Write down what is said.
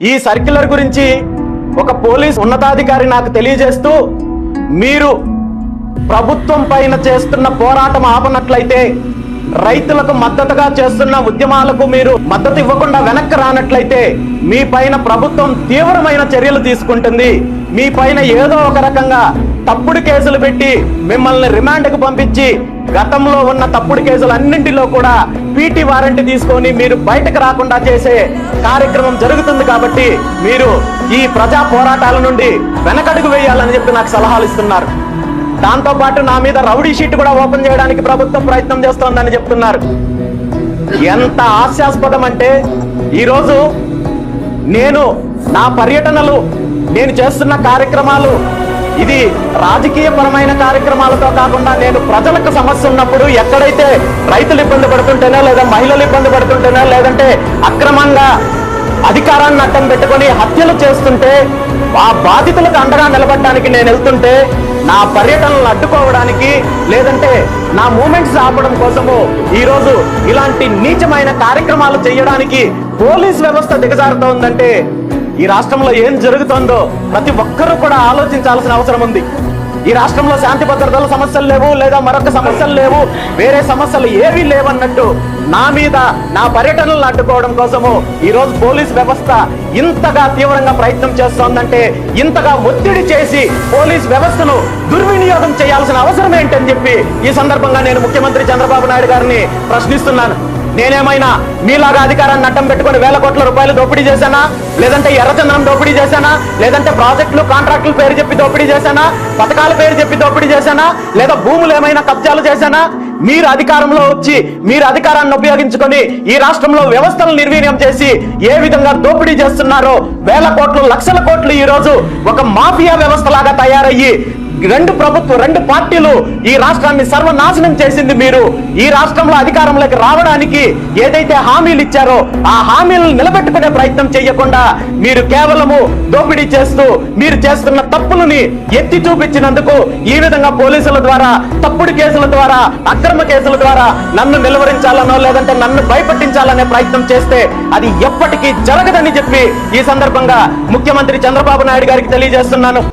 ఈ సర్క్యులర్ గురించి ఒక పోలీస్ ఉన్నతాధికారి నాకు తెలియజేస్తూ, మీరు ప్రభుత్వం పైన చేస్తున్న పోరాటం ఆపనట్లయితే, రైతులకు మద్దతుగా చేస్తున్న ఉద్యమాలకు మీరు మద్దతు ఇవ్వకుండా వెనక్కి రానట్లయితే మీ పైన ప్రభుత్వం తీవ్రమైన చర్యలు తీసుకుంటుంది. మీ పైన ఏదో ఒక రకంగా తప్పుడు కేసులు పెట్టి మిమ్మల్ని రిమాండ్కు పంపించి గతంలో ఉన్న తప్పుడు కేసులన్నింటిలో కూడా పీటీ వారెంట్ తీసుకొని మీరు బయటకు రాకుండా చేసే కార్యక్రమం జరుగుతుంది. కాబట్టి మీరు ఈ ప్రజా పోరాటాల నుండి వెనకడుగు వేయాలని చెప్పి నాకు సలహాలు ఇస్తున్నారు. దాంతో పాటు నా మీద రౌడీ షీట్ కూడా ఓపెన్ చేయడానికి ప్రభుత్వం ప్రయత్నం చేస్తోందని చెప్తున్నారు. ఎంత హాస్యాస్పదం అంటే, ఈరోజు నేను నా పర్యటనలు, నేను చేస్తున్న కార్యక్రమాలు ఇది రాజకీయపరమైన కార్యక్రమాలతో కాకుండా, నేను ప్రజలకు సమస్య ఉన్నప్పుడు ఎక్కడైతే రైతులు ఇబ్బంది పడుతుంటేనో, లేదా మహిళలు ఇబ్బంది పడుతుంటేనో, లేదంటే అక్రమంగా అధికారాన్ని అడ్డం పెట్టుకొని హత్యలు చేస్తుంటే ఆ బాధితులకు అండగా నిలబడడానికి నేను వెళ్తుంటే, నా పర్యటనలను అడ్డుకోవడానికి, లేదంటే నా మూమెంట్స్ ఆపడం కోసము ఈరోజు ఇలాంటి నీచమైన కార్యక్రమాలు చేయడానికి పోలీస్ వ్యవస్థ దిగజారుతోందంటే ఈ రాష్ట్రంలో ఏం జరుగుతుందో ప్రతి ఒక్కరూ కూడా ఆలోచించాల్సిన అవసరం ఉంది. ఈ రాష్ట్రంలో శాంతి భద్రతల సమస్యలు లేవు, లేదా మరొక సమస్యలు లేవు, వేరే సమస్యలు ఏవీ లేవన్నట్టు నా మీద నా పర్యటనలను అడ్డుకోవడం కోసము ఈరోజు పోలీస్ వ్యవస్థ ఇంతగా తీవ్రంగా ప్రయత్నం చేస్తోందంటే, ఇంతగా ఒత్తిడి చేసి పోలీస్ వ్యవస్థను దుర్వినియోగం చేయాల్సిన అవసరం ఏంటని చెప్పి ఈ సందర్భంగా నేను ముఖ్యమంత్రి చంద్రబాబు నాయుడు గారిని ప్రశ్నిస్తున్నాను. నేనేమైనా మీలాగా అధికారాన్ని అడ్డం పెట్టుకుని వేల కోట్ల రూపాయలు దోపిడీ చేశానా, లేదంటే ఎర్రచందనం దోపిడీ చేశానా, లేదంటే ప్రాజెక్టులు కాంట్రాక్టుల పేరు చెప్పి దోపిడీ చేశానా, పథకాల పేరు చెప్పి దోపిడీ చేశానా, లేదా భూములు ఏమైనా కబ్జాలు చేశానా? మీరు అధికారంలో వచ్చి మీరు అధికారాన్ని ఉపయోగించుకొని ఈ రాష్ట్రంలో వ్యవస్థలను నిర్వీర్యం చేసి ఏ విధంగా దోపిడీ చేస్తున్నారో, వేల కోట్లు లక్షల కోట్లు ఈ రోజు ఒక మాఫియా వ్యవస్థ లాగా తయారయ్యి రెండు పార్టీలు ఈ రాష్ట్రాన్ని సర్వనాశనం చేసింది మీరు. ఈ రాష్ట్రంలో అధికారంలోకి రావడానికి ఏదైతే హామీలు ఇచ్చారో ఆ హామీలను నిలబెట్టుకునే ప్రయత్నం చేయకుండా మీరు కేవలము దోపిడీ చేస్తూ మీరు చేస్తున్న తప్పులని ఎత్తి చూపించినందుకు ఈ విధంగా పోలీసుల ద్వారా, తప్పుడు కేసుల ద్వారా, అక్రమ కేసుల ద్వారా నన్ను నిలువరించాలనో, లేదంటే నన్ను భయపెట్టించాలనే ప్రయత్నం చేస్తే అది ఎప్పటికీ జరగదని చెప్పి ఈ సందర్భంగా ముఖ్యమంత్రి చంద్రబాబు నాయుడు గారికి తెలియజేస్తున్నాను.